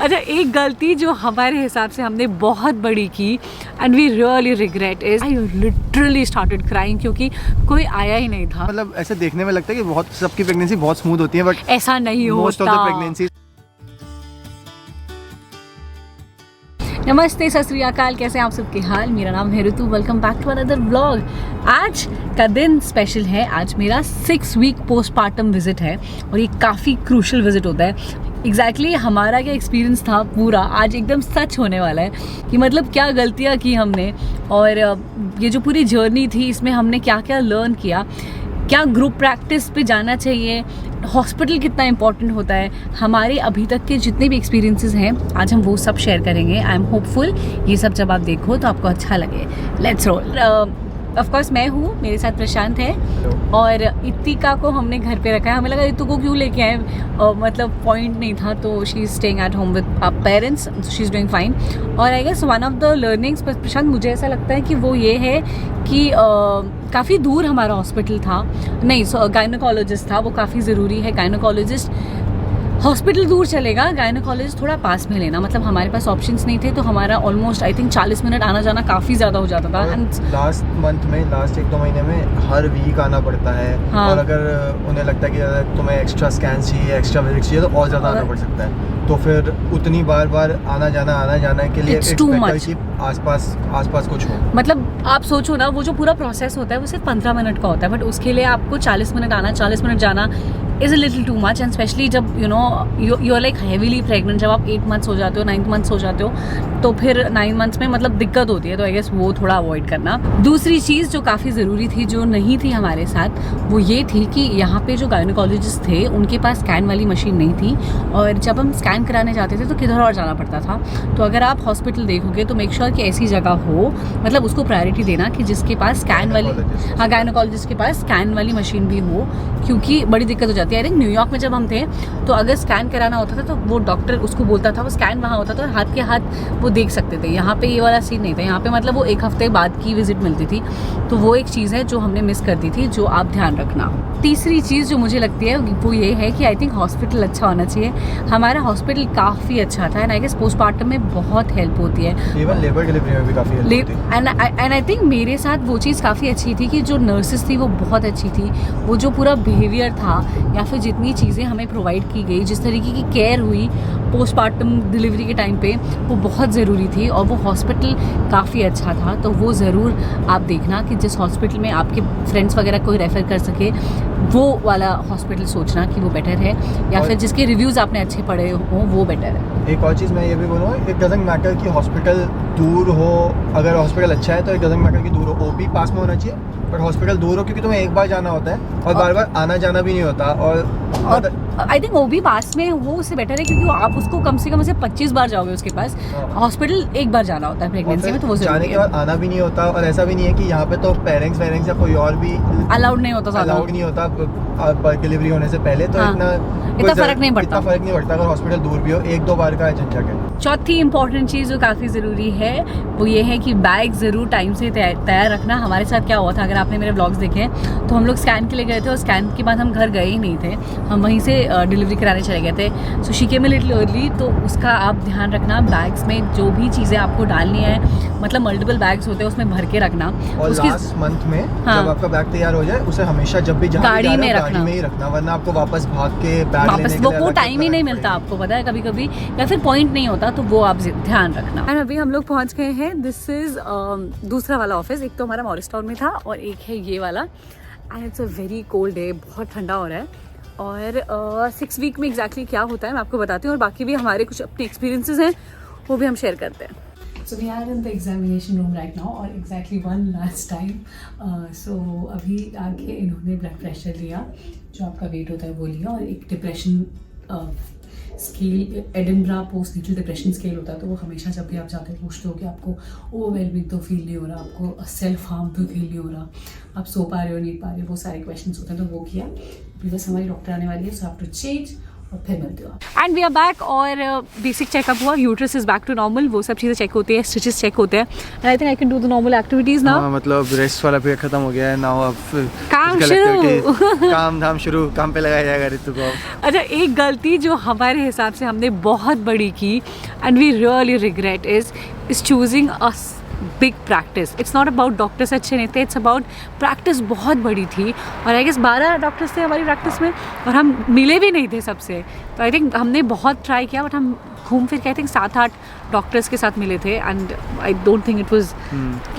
अच्छा, एक गलती जो हमारे हिसाब से हमने बहुत बड़ी की and we really regret is I literally started crying क्योंकि कोई आया ही नहीं था। मतलब ऐसे देखने में लगता है कि बहुत सबकी प्रेगनेंसी बहुत स्मूथ होती है, बट ऐसा नहीं मोस्ट ऑफ होता। The pregnancy. नमस्ते, सत श्री अकाल, कैसे हैं आप सबके हाल। मेरा नाम है Ritu, welcome back to another vlog. आज का दिन स्पेशल है। आज मेरा 6 वीक पोस्टपार्टम विजिट है और ये काफ़ी क्रूशल विजिट होता है। एग्जैक्टली हमारा क्या एक्सपीरियंस था पूरा आज एकदम सच होने वाला है कि मतलब क्या गलतियाँ की हमने और ये जो पूरी जर्नी थी इसमें हमने क्या क्या लर्न किया, क्या ग्रुप प्रैक्टिस पे जाना चाहिए, हॉस्पिटल कितना इंपॉर्टेंट होता है, हमारे अभी तक के जितने भी एक्सपीरियंसेस हैं आज हम वो सब शेयर करेंगे। आई एम होपफुल ये सब जब आप देखो तो आपको अच्छा लगे। Let's roll. ऑफ कोर्स मैं हूँ, मेरे साथ प्रशांत है और इत्तिका को हमने घर पे रखा है। हमें लगा इत्तू को क्यों लेके आए, मतलब पॉइंट नहीं था, तो she is staying at home with parents, she is doing fine. और I guess one of the learnings Prashant मुझे ऐसा लगता है कि वो ये है कि काफ़ी दूर हमारा हॉस्पिटल था, नहीं गायनोकोलॉजिस्ट था, वो काफ़ी ज़रूरी है। गायनोकोलॉजिस्ट हॉस्पिटल दूर चलेगा, गायनोकोलॉजिस्ट थोड़ा पास में लेना, मतलब हमारे पास ऑप्शंस नहीं थे, तो हमारा ऑलमोस्ट आई थिंक 40 मिनट आना जाना काफ़ी ज़्यादा हो जाता था। लास्ट मंथ में, लास्ट 1-2 महीने में हर वीक आना पड़ता है। हाँ। और अगर उन्हें लगता है कि अगर तुम्हें एक्स्ट्रा स्कैन चाहिए, एक्स्ट्रा विजिट चाहिए, तो और ज़्यादा आना पड़ सकता है। तो फिर उतनी बार बार आना जाना के लिए आसपास कुछ हो। मतलब आप सोचो ना, वो जो पूरा प्रोसेस होता है वो सिर्फ 15 मिनट का होता है, बट उसके लिए आपको 40 मिनट आना, 40 मिनट जाना is a little too much. And specially जब you are like heavily pregnant, जब आप 8 मंथ्स हो जाते हो, 9 मंथ्स हो जाते हो, तो फिर 9 मंथ्स में मतलब दिक्कत होती है, तो आई गेस वो थोड़ा अवॉइड करना। दूसरी चीज़ जो काफ़ी ज़रूरी थी, जो नहीं थी हमारे साथ, वो ये थी कि यहाँ पे जो गायनोकोलॉजिस्ट थे उनके पास स्कैन वाली मशीन नहीं थी, और जब हम स्कैन कराने जाते थे तो किधर और जाना पड़ता था। तो अगर आप हॉस्पिटल देखोगे तो मेक श्योर कि ऐसी जगह हो, मतलब उसको प्रायोरिटी देना कि जिसके पास स्कैन वाली, हाँ, गायनोकोलॉजिस्ट के पास स्कैन वाली मशीन भी हो, क्योंकि बड़ी दिक्कत हो जाती है। आई थिंक न्यूयॉर्क में जब हम थे तो अगर स्कैन कराना होता था तो वो डॉक्टर उसको बोलता था, वो स्कैन वहाँ होता था और हाथ के हाथ वो देख सकते थे। यहाँ पे ये वाला सीन नहीं था, यहाँ पे मतलब वो 1 हफ्ते बाद की विजिट मिलती थी। तो वो एक चीज़ है जो हमने मिस कर दी थी, जो आप ध्यान रखना। तीसरी चीज़ जो मुझे लगती है वो ये है कि आई थिंक हॉस्पिटल अच्छा होना चाहिए। हमारा हॉस्पिटल काफ़ी अच्छा था एंड आई गेस पोस्टपार्टम में बहुत हेल्प होती है, इवन लेबर डिलीवरी में भी काफ़ी हेल्प होती है। एंड आई थिंक मेरे साथ वो चीज़ काफ़ी अच्छी थी कि जो नर्सेस थी वो बहुत अच्छी थी। वो जो पूरा बिहेवियर था या फिर जितनी चीज़ें हमें प्रोवाइड की गई, जिस तरीके की केयर हुई पोस्टपार्टम डिलीवरी के टाइम पे, वो बहुत ज़रूरी थी। और वो हॉस्पिटल काफ़ी अच्छा था, तो वो ज़रूर आप देखना कि जिस हॉस्पिटल में आपके फ्रेंड्स वगैरह कोई रेफ़र कर सके वो वाला हॉस्पिटल सोचना कि वो बेटर है, या फिर जिसके रिव्यूज़ आपने अच्छे पढ़े हों वो बेटर है। एक और चीज़ मैं ये भी बोलूँगा, इट डजंट मैटर कि हॉस्पिटल दूर हो, अगर हॉस्पिटल अच्छा है तो इट डजंट मैटर कि दूर हो, ओपी पास में होना चाहिए, बट हॉस्पिटल दूर हो, क्योंकि तुम्हें एक बार जाना होता है और बार बार आना जाना भी नहीं होता। और आई थिंक वो भी पास में हो उससे बेटर है, क्योंकि आप उसको कम से कम 25 बार जाओगे उसके पास। हॉस्पिटल एक बार जाना होता है प्रेगनेंसी में, तो वो जाने के बाद आना भी नहीं होता। और ऐसा भी नहीं है कि यहाँ पे तो पेरेंट्स या कोई और भी अलाउड नहीं होता डिलीवरी होने से पहले, तो हाँ, इतना फर्क नहीं पड़ता अगर हॉस्पिटल दूर भी हो, 1-2 बार का झंझट है। चौथी इंपॉर्टेंट चीज़ जो काफ़ी ज़रूरी है वो ये है कि बैग ज़रूर टाइम से तैयार रखना। हमारे साथ क्या हुआ था, अगर आपने मेरे ब्लॉग्स देखे हैं तो हम लोग स्कैन के लिए गए थे और स्कैन के बाद हम घर गए ही नहीं थे, हम वहीं से डिलीवरी कराने चले गए थे। So she came a little early, तो उसका आप ध्यान रखना। बैग्स में जो भी चीज़ें आपको डालनी है, मतलब मल्टीपल बैग्स होते हैं, उसमें भर के रखना। और लास्ट मंथ में जब आपका बैग तैयार हो जाए, उसे हमेशा जब भी गाड़ी में ही रखना, वरना आपको वापस भाग के बैग लेने के लिए वो टाइम ही नहीं मिलता आपको, पता है, कभी कभी, या फिर पॉइंट नहीं होता, तो वो आप ध्यान रखना। एंड अभी हम लोग पहुंच गए हैं। दिस इज दूसरा वाला ऑफिस। एक तो हमारा मॉरिस टाउन में था और एक है ये वाला। And it's a very cold day, बहुत ठंडा हो रहा है। और 6 वीक में एग्जैक्टली क्या होता है मैं आपको बताती हूँ, और बाकी भी हमारे कुछ अपने एक्सपीरियंसेस हैं वो भी हम शेयर करते हैं। So we are in the examination room right now, और exactly one last time. So अभी आके इन्होंने ब्लड प्रेशर लिया, जो आपका वेट होता है वो लिया, और एक डिप्रेशन स्केल, एडिनब्रा पोस्ट नीचे डिप्रेशन स्केल होता है, तो वो हमेशा जब भी आप जाते हैं पूछते हो कि आपको ओवरवेलमिंग तो फील नहीं हो रहा, आपको सेल्फ हार्म तो फील नहीं हो रहा, आप सो पा रहे हो नहीं पा रहे, वो सारे क्वेश्चन होते हैं, तो वो किया। अभी बस हमारी डॉक्टर आने वाली है, सो हैव टू चेंज और फिर मिलती हूँ। एंड वी आर बैक और बेसिक चेकअप हुआ, uterus is back to normal, वो सब चीज़ें चेक होती है, स्टिचेस चेक होते हैं, and I think I can do the normal activities now. मतलब रेस्ट वाला पीरियड खत्म हो गया है, नाउ अब काम शुरू, काम धाम शुरू, काम पे लगाया जाएगा ऋतु को। अच्छा, एक गलती जो हमारे हिसाब से हमने बहुत बड़ी की and we really regret is choosing a big practice. It's not about doctors अच्छे नहीं थे, इट्स अबाउट प्रैक्टिस बहुत बड़ी थी, और आई गेस 12 डॉक्टर्स थे हमारी प्रैक्टिस में, और हम मिले भी नहीं थे सबसे। तो आई थिंक हमने बहुत ट्राई किया, बट हम घूम फिर के आई थिंक 7-8 डॉक्टर्स के साथ मिले थे, and I don't think it was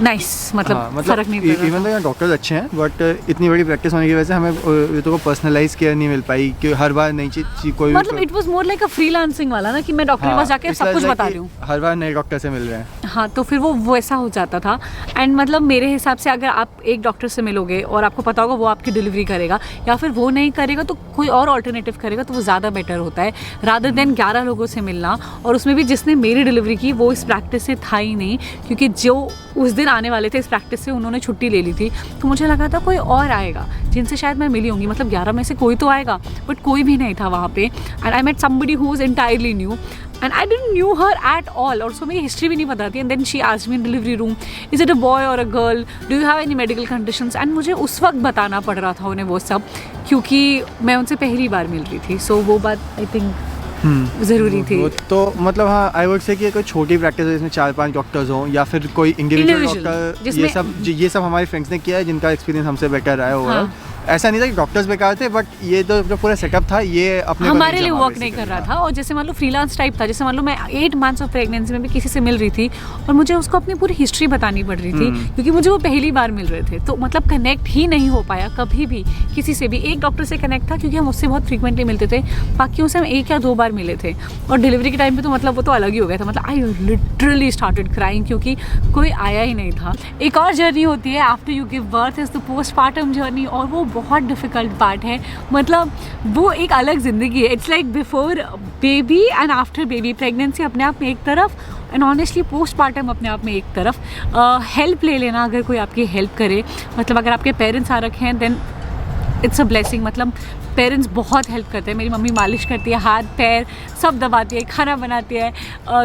nice, मतलब फर्क नहीं पड़ रहा। इवन तो यहाँ डॉक्टर्स अच्छे हैं, बट इतनी बड़ी प्रैक्टिस होने की वजह से हमें ऋतु को पर्सनलाइज केयर नहीं मिल पाई, कि हर बार नई चीज कोई, मतलब it was more like a freelancing वाला ना, कि मैं डॉक्टर के पास जाके सब कुछ बता रही हूँ, हर बार नए डॉक्टर से मिल रहे हैं। हाँ, तो फिर वो ऐसा हो जाता था। एंड मतलब मेरे हिसाब से अगर आप एक डॉक्टर से मिलोगे और आपको पता होगा वो आपकी डिलीवरी करेगा, या फिर वो नहीं करेगा तो कोई और ऑल्टरनेटिव करेगा, तो वो ज़्यादा बेटर होता है रादर देन 11 लोगों से मिलना। और उसमें भी जिसने मेरी डिलीवरी की वो इस प्रैक्टिस से था ही नहीं, क्योंकि जो उस दिन आने वाले थे इस प्रैक्टिस से उन्होंने छुट्टी ले ली थी, तो मुझे लगा था कोई और आएगा जिनसे शायद मैं मिली होंगी, मतलब 11 में से कोई तो आएगा, बट कोई भी नहीं था वहाँ पे। And I met somebody who was entirely new and I didn't knew her at all, और उसको मेरी हिस्ट्री भी नहीं पता थी। and then she asked me in delivery room, is it a boy or a girl, do you have any medical conditions, and मुझे उस वक्त बताना पड़ रहा था उन्हें वो सब, क्योंकि मैं उनसे पहली बार मिल रही थी। सो वो बात आई थिंक ज़रूरी थी। तो मतलब हाँ, आई वुड से कि कोई छोटी प्रैक्टिस हो जिसमें 4-5 डॉक्टर्स हों, या फिर कोई इंडिविजुअल डॉक्टर, ये सब हमारे फ्रेंड्स ने किया है जिनका एक्सपीरियंस हमसे बेटर रहा होगा। हाँ। ऐसा नहीं था कि डॉक्टर्स बेकार थे, बट ये तो जो पूरा सेटअप था ये अपने हमारे लिए वर्क नहीं कर रहा था। और जैसे मान लो फ्रीलांस टाइप था, जैसे मान लो मैं 8 मंथ्स ऑफ प्रेगनेंसी में भी किसी से मिल रही थी और मुझे उसको अपनी पूरी हिस्ट्री बतानी पड़ रही थी, क्योंकि मुझे वो पहली बार मिल रहे थे, तो मतलब कनेक्ट ही नहीं हो पाया कभी भी किसी से भी। एक डॉक्टर से कनेक्ट था क्योंकि हम उससे बहुत फ्रीक्वेंटली मिलते थे, बाकियों से हम 1 या 2 बार मिले थे। और डिलीवरी के टाइम पे तो मतलब वो तो अलग ही हो गया था, मतलब आई लिटरली स्टार्टेड क्राइंग, क्योंकि कोई आया ही नहीं था। एक और जर्नी होती है after you give birth, is the postpartum journey, और वो बहुत डिफिकल्ट पार्ट है, मतलब वो एक अलग ज़िंदगी है। It's like before baby and after baby. Pregnancy अपने आप में एक तरफ, एंड ऑनेस्टली पोस्टपार्टम अपने आप में एक तरफ। हेल्प ले लेना, अगर कोई आपकी हेल्प करे, मतलब अगर आपके पेरेंट्स आ रखे हैं देन इट्स अ ब्लेसिंग। मतलब पेरेंट्स बहुत हेल्प करते हैं। मेरी मम्मी मालिश करती है, हाथ पैर सब दबाती है, खाना बनाती है,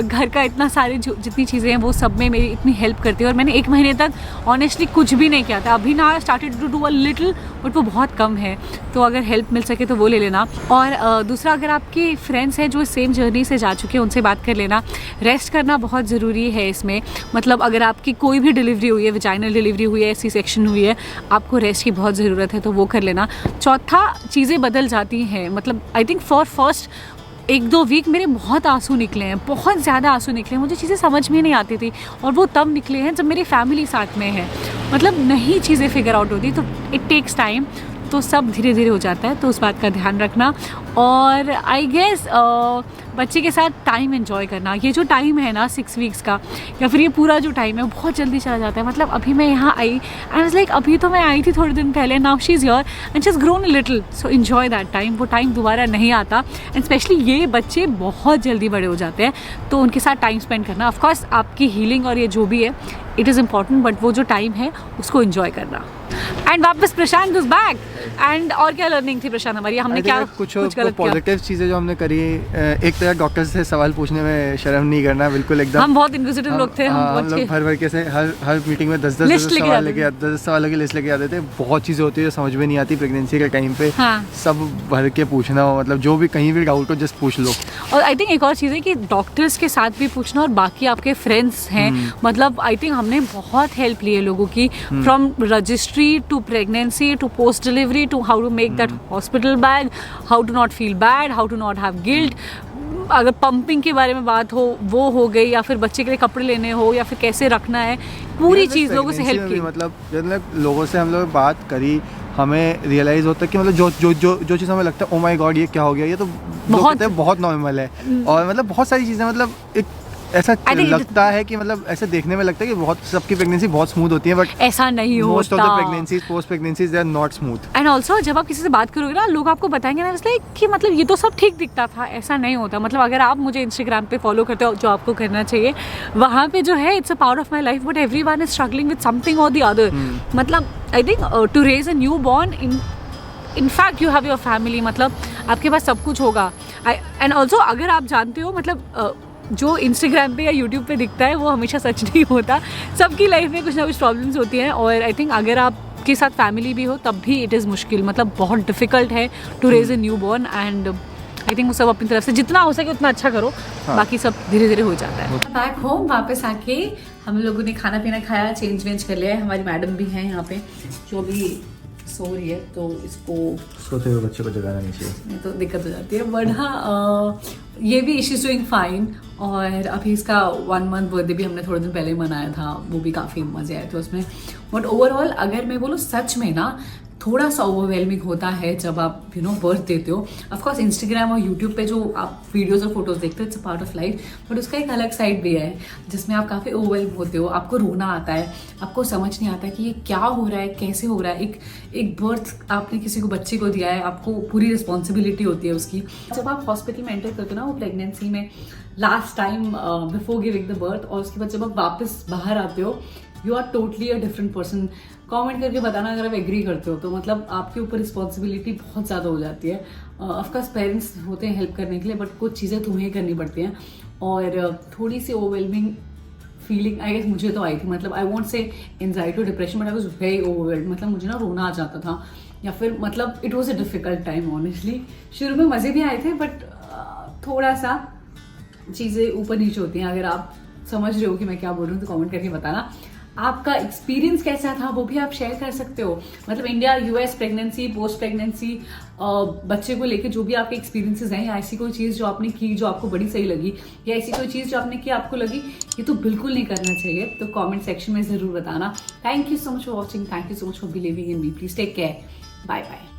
घर का इतना सारे जितनी चीज़ें हैं वो सब में मेरी इतनी हेल्प करती है। और मैंने 1 महीने तक ऑनेस्टली कुछ भी नहीं किया था। अभी ना I started to do a little, but वो बहुत कम है, तो अगर हेल्प मिल सके तो वो ले लेना। और दूसरा, अगर आपके फ्रेंड्स हैं जो सेम जर्नी से जा चुके हैं उनसे बात कर लेना। रेस्ट करना बहुत ज़रूरी है इसमें, मतलब अगर आपकी कोई भी डिलीवरी हुई है, वेजाइनल डिलीवरी हुई है, सी सेक्शन हुई है, आपको रेस्ट की बहुत ज़रूरत है, तो वो कर लेना। चौथा, चीज़ें बदल जाती हैं, मतलब I think for first 1-2 week मेरे बहुत आंसू निकले हैं, बहुत ज़्यादा आंसू निकले हैं। मुझे चीज़ें समझ में नहीं आती थी, और वो तब निकले हैं जब मेरी फैमिली साथ में है। मतलब नहीं चीज़ें फिगर आउट होती, तो इट टेक्स टाइम, तो सब धीरे धीरे हो जाता है, तो उस बात का ध्यान रखना। और आई गेस बच्चे के साथ टाइम एंजॉय करना। ये जो टाइम है ना 6 वीक्स का, या फिर ये पूरा जो टाइम है, बहुत जल्दी चला जाता है। मतलब अभी मैं यहाँ आई एंड इट्स लाइक अभी तो मैं आई थी थोड़े दिन पहले, now she is here and she is grown a little, so enjoy that time. वो टाइम दोबारा नहीं आता, एंड स्पेशली ये बच्चे बहुत जल्दी बड़े हो जाते हैं, तो उनके साथ टाइम स्पेंड करना। ऑफकोर्स आपकी हीलिंग और ये जो भी है इट इज़ इम्पॉर्टेंट, बट वो जो टाइम है उसको एंजॉय करना। एंड वापस प्रशांत इज बैक। एंड और क्या लर्निंग थी प्रशांत हमारी, हमने क्या कुछ गलत पॉजिटिव चीज़ें जो हमने करी। एक तरह डॉक्टर से सवाल पूछने में शर्म नहीं करना, बिल्कुल एकदम। हम बहुत इनक्विजिटिव लोग थे, हम लोग भर के से हर मीटिंग में 10 सवालों की लिस्ट लेके आते थे। बहुत चीज़ें होती है जो समझ में नहीं आती प्रेगनेंसी के टाइम पे, सब भर के पूछना हो, मतलब जो भी कहीं भी डाउट हो जस्ट पूछ लो। और आई थिंक एक और चीज़ है कि डॉक्टर्स के साथ भी पूछना, और बाकी आपके फ्रेंड्स हैं, मतलब आई थिंक हमने बहुत हेल्प ली है लोगों की, from registry to pregnancy to post delivery to how to make that hospital bag, how to not feel bad, how to not have guilt. अगर पंपिंग के बारे में बात हो वो हो गई, या फिर बच्चे के लिए कपड़े लेने हो, या फिर कैसे रखना है, पूरी चीज़ लोगों से हेल्प की। मतलब लोगों से हम लोग बात करी, हमें रियलाइज़ होता है कि मतलब जो चीज़ हमें लगता है ओ माय गॉड ये क्या हो गया, ये तो बहुत नॉर्मल है। और मतलब बहुत सारी चीज़ें, मतलब एक ऐसा लगता है कि मतलब ऐसे देखने में लगता है कि बहुत सबकी प्रेगनेंसी बहुत स्मूथ होती है, बट ऐसा नहीं होता। Most of the pregnancies post pregnancies they are not smooth. And also जब आप किसी से बात करोगे ना, लोग आपको बताएंगे ना इसलिए कि मतलब ये तो सब ठीक दिखता था, ऐसा नहीं होता। मतलब अगर आप मुझे इंस्टाग्राम पे फॉलो करते हो, जो आपको करना चाहिए, वहाँ पे जो है it's a part of my life, but everyone is struggling with something और द अदर। मतलब I think to raise a newborn in in fact you have your family, मतलब आपके पास सब कुछ होगा. एंड ऑल्सो अगर आप जानते हो, मतलब जो इंस्टाग्राम पे या यूट्यूब पे दिखता है वो हमेशा सच नहीं होता. सबकी लाइफ में कुछ ना कुछ प्रॉब्लम्स होती हैं, और आई थिंक अगर आपके साथ फैमिली भी हो तब भी इट इज़ मुश्किल, मतलब बहुत डिफ़िकल्ट है to raise a newborn. And I think वो सब अपनी तरफ से जितना हो सके उतना अच्छा करो. हाँ. बाकी सब धीरे धीरे हो जाता है. बैक होम वापस आके हम लोगों ने खाना पीना खाया, चेंज वेंज कर लिया है. हमारी मैडम भी हैं यहाँ पे जो भी सो रही है, तो इसको सोते हुए बच्चे को जगाना नहीं चाहिए, नहीं तो दिक्कत हो जाती है. बट हाँ, ये भी शी इज डूइंग फाइन. और अभी इसका 1 month बर्थडे भी हमने थोड़े दिन पहले मनाया था, वो भी काफ़ी मज़े आए थे उसमें. बट ओवरऑल अगर मैं बोलूँ सच में ना, थोड़ा सा ओवरवेलमिंग होता है जब आप बर्थ देते हो. ऑफकोर्स इंस्टाग्राम और यूट्यूब पे जो आप वीडियोस और फोटोज देखते हो, it's a part of life. But उसका एक अलग साइड भी है जिसमें आप काफ़ी ओवरवेलम होते हो, आपको रोना आता है, आपको समझ नहीं आता कि ये क्या हो रहा है, कैसे हो रहा है. एक बर्थ आपने किसी को बच्चे को दिया है, आपको पूरी रिस्पॉन्सिबिलिटी होती है उसकी. जब आप हॉस्पिटल में एंटर करते हो ना, वो प्रेगनेंसी में last time before giving the birth, और उसके बाद जब आप वापस बाहर आते हो, you are totally a different person. Comment करके बताना अगर आप एग्री करते हो तो. मतलब आपके ऊपर रिस्पॉन्सिबिलिटी बहुत ज़्यादा हो जाती है. ऑफकोर्स पेरेंट्स होते हैं हेल्प करने के लिए, बट कुछ चीज़ें तुम्हें करनी पड़ती हैं. और थोड़ी सी ओवरवेलमिंग फीलिंग आई गेस मुझे तो आई थी. मतलब आई वॉन्ट से एंजाइटी और depression, but I was very overwhelmed. मतलब मुझे ना रोना आ जाता था, या फिर मतलब it was a difficult time honestly. शुरू में मज़े भी आए थे, बट थोड़ा सा चीज़ें ऊपर नीचे होती हैं. अगर आप समझ रहे हो कि मैं क्या बोल रही हूँ तो कमेंट करके बताना. आपका एक्सपीरियंस कैसा था वो भी आप शेयर कर सकते हो. मतलब India, US, pregnancy, post pregnancy, बच्चे को लेके जो भी आपके एक्सपीरियंसेस हैं, या ऐसी कोई चीज़ जो आपने की जो आपको बड़ी सही लगी, या ऐसी कोई चीज़ जो आपने की आपको लगी ये तो बिल्कुल नहीं करना चाहिए, तो कमेंट सेक्शन में ज़रूर बताना. Thank you so much for watching. Thank you so much for believing in me. Please take care. Bye bye.